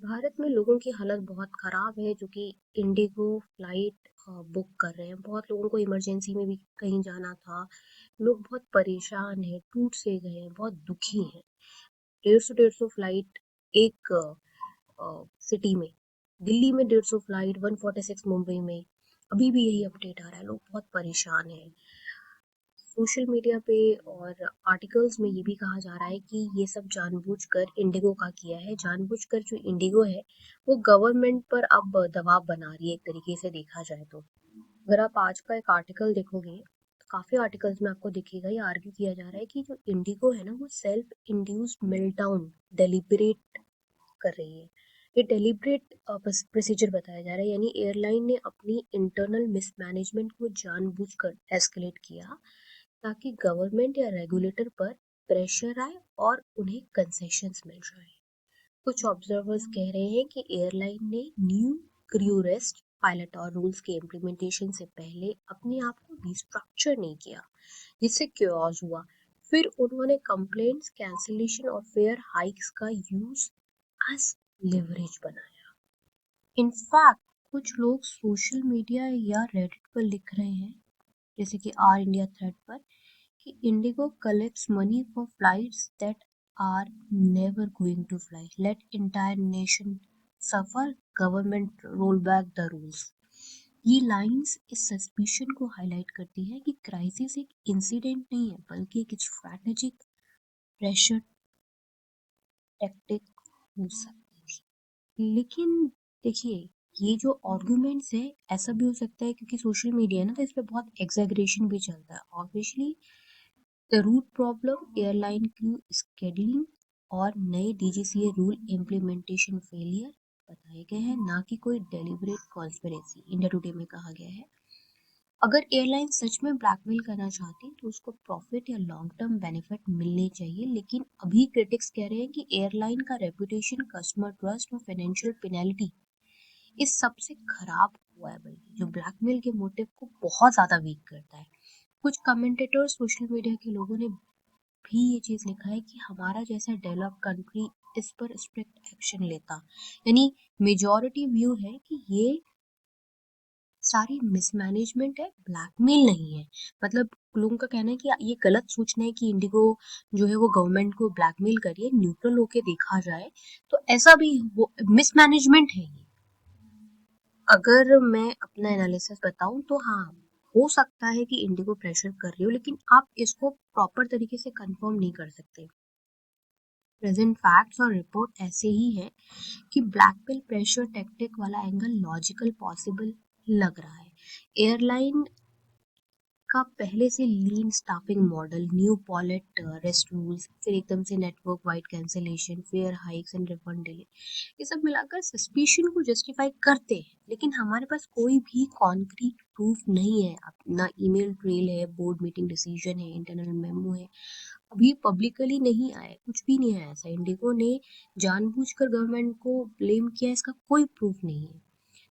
भारत में लोगों की हालत बहुत खराब है जो कि इंडिगो फ्लाइट बुक कर रहे हैं। बहुत लोगों को इमरजेंसी में भी कहीं जाना था। लोग बहुत परेशान हैं, टूट से गए हैं, बहुत दुखी हैं। 150 फ्लाइट एक सिटी में, दिल्ली में 150 फ्लाइट, 146 मुंबई में। अभी भी यही अपडेट आ रहा है, लोग बहुत परेशान हैं। सोशल मीडिया पे और आर्टिकल्स में ये भी कहा जा रहा है कि ये सब जानबूझकर इंडिगो का किया है। जानबूझकर जो इंडिगो है वो गवर्नमेंट पर अब दबाव बना रही है, एक तरीके से देखा जाए तो। अगर आप आज का एक आर्टिकल देखोगे तो काफी आर्टिकल्स में आपको दिखेगा, ये आर्ग्यू किया जा रहा है कि जो इंडिगो है ना वो सेल्फ इंड्यूस्ड मेल्टडाउन डेलिबरेट कर रही है। ये डेलिब्रेट प्रोसीजर बताया जा रहा है, यानी एयरलाइन ने अपनी इंटरनल मिसमैनेजमेंट को जानबूझकर एस्केलेट किया ताकि गवर्नमेंट या रेगुलेटर पर प्रेशर आए और उन्हें कंसेशंस मिल जाए। कुछ ऑब्जर्वर्स कह रहे हैं कि एयरलाइन ने न्यू क्रू रेस्ट, पायलट और रूल्स के इम्प्लीमेंटेशन से पहले अपने आप को रिस्ट्रक्चर नहीं किया, जिससे क्योस हुआ। फिर उन्होंने कंप्लेंट्स, कैंसिलेशन और फेयर हाइक्स का यूज एज लेवरेज बनाया। इनफैक्ट कुछ लोग सोशल मीडिया या रेडिट पर लिख रहे हैं, जैसे कि आर इंडिया थ्रेड पर, कि Indigo collects money for flights that are never going to fly. Let entire nation suffer. Government roll back the rules. ये लाइंस इस सस्पिशन को हाईलाइट करती है कि क्राइसिस एक इंसिडेंट नहीं है बल्कि एक स्ट्रैटेजिक प्रेशर टैक्टिक हो सकती थी। लेकिन देखिए, ये जो आर्गुमेंट्स है, ऐसा भी हो सकता है क्योंकि सोशल मीडिया है ना, तो इस पे बहुत एग्जैगरेशन भी चलता है। Obviously the root problem airline crew scheduling और नए डीजीसीए रूल इम्प्लीमेंटेशन फेलियर बताए गए हैं, ना कि कोई डेलिबरेट कॉन्स्पिरेसी, इंडिया टुडे में कहा गया है। अगर एयरलाइन सच में ब्लैकमेल करना चाहती तो उसको प्रॉफिट या लॉन्ग टर्म बेनिफिट मिलने चाहिए, लेकिन अभी क्रिटिक्स कह रहे हैं कि एयरलाइन का रेपुटेशन, कस्टमर ट्रस्ट और फाइनेंशियल पेनल्टी इस सबसे खराब हुआ है, बल्कि जो ब्लैकमेल के मोटिव को बहुत ज्यादा वीक करता है। कुछ कमेंटेटर, सोशल मीडिया के लोगों ने भी ये चीज लिखा है कि हमारा जैसा डेवलप्ड कंट्री इस पर स्ट्रिक्ट एक्शन लेता। यानी मेजॉरिटी व्यू है कि ये सारी मिसमैनेजमेंट है, ब्लैकमेल नहीं है। मतलब लोगों का कहना है कि ये गलत सोचना है कि इंडिगो जो है वो गवर्नमेंट को ब्लैकमेल करिए। न्यूट्रल होके देखा जाए तो ऐसा भी वो मिसमैनेजमेंट है ये। अगर मैं अपना एनालिसिस बताऊं तो हाँ, हो सकता है कि इंडिगो प्रेशर कर रही हो, लेकिन आप इसको प्रॉपर तरीके से कंफर्म नहीं कर सकते। प्रेजेंट फैक्ट्स और रिपोर्ट ऐसे ही है कि ब्लैकमेल प्रेशर टैक्टिक वाला एंगल लॉजिकल पॉसिबल लग रहा है। एयरलाइन का पहले से lean staffing model, new pilot rest rules, फिर एकदम से network wide cancellation, fare hikes and refund delay, ये सब मिलाकर सस्पिशन को जस्टिफाई करते हैं। लेकिन हमारे पास कोई भी कॉन्क्रीट प्रूफ नहीं है। ना ईमेल ट्रेल है, बोर्ड मीटिंग डिसीजन है, इंटरनल मेमो है, अभी पब्लिकली नहीं आया, कुछ भी नहीं आया ऐसा। इंडिगो ने जानबूझकर गवर्नमेंट को ब्लेम किया, इसका कोई प्रूफ नहीं है।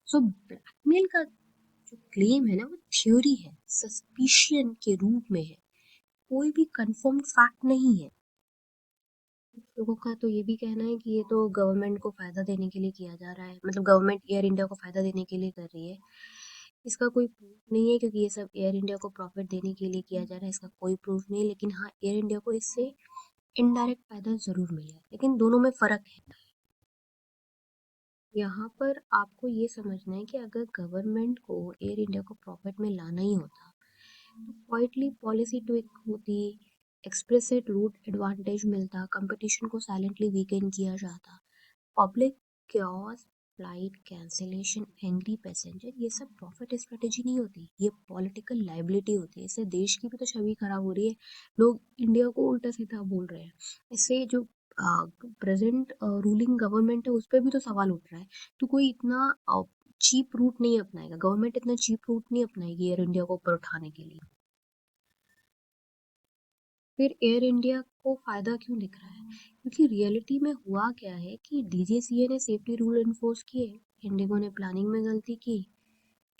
सो ब्लैकमेल का जो क्लेम है ना वो थ्योरी है, सस्पिशन के रूप में है, कोई भी कंफर्म फैक्ट नहीं है। लोगों का तो ये भी कहना है कि ये तो गवर्नमेंट को फायदा देने के लिए किया जा रहा है, मतलब गवर्नमेंट एयर इंडिया को फायदा देने के लिए कर रही है। इसका कोई प्रूफ नहीं है क्योंकि ये सब एयर इंडिया को प्रॉफिट देने के लिए किया जा रहा है, इसका कोई प्रूफ नहीं है। लेकिन हाँ, एयर इंडिया को इससे इनडायरेक्ट फायदा जरूर मिला है, लेकिन दोनों में फर्क है। यहाँ पर आपको ये समझना है कि अगर गवर्नमेंट को एयर इंडिया को प्रॉफिट में लाना ही होता तो क्वाइटली पॉलिसी ट्विक होती, एक्सप्लिसिट रूट एडवांटेज मिलता, कंपटीशन को साइलेंटली वीकेंड किया जाता। Public chaos, flight cancellation, angry passenger, ये सब प्रॉफिट स्ट्रेटेजी नहीं होती, ये पॉलिटिकल लाइबिलिटी होती है। इससे देश की भी तो छवि खराब हो रही है, लोग इंडिया को उल्टा सीधा बोल रहे हैं। इससे जो प्रेजेंट रूलिंग गवर्नमेंट है उस पर भी तो सवाल उठ रहा है। तो कोई इतना चीप रूट नहीं अपनाएगा, गवर्नमेंट इतना चीप रूट नहीं अपनाएगी एयर इंडिया को ऊपर उठाने के लिए। फिर एयर इंडिया को फायदा क्यों दिख रहा है? क्योंकि रियलिटी में हुआ क्या है कि डीजीसीए ने सेफ्टी रूल इन्फोर्स किए, इंडिगो ने प्लानिंग में गलती की,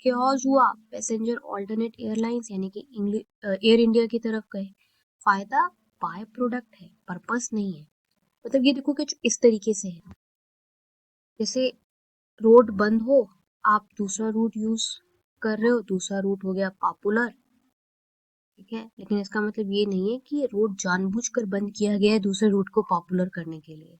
क्योस हुआ, पैसेंजर ऑल्टरनेट एयरलाइंस यानी कि एयर इंडिया की तरफ गए। फायदा बाय प्रोडक्ट है, पर्पस नहीं है। मतलब ये देखो कि इस तरीके से है। जैसे रोड बंद हो, आप दूसरा रूट यूज कर रहे हो, दूसरा रूट हो गया पॉपुलर, ठीक है, लेकिन इसका मतलब ये नहीं है कि रोड जानबूझकर बंद किया गया है दूसरे रूट को पॉपुलर करने के लिए।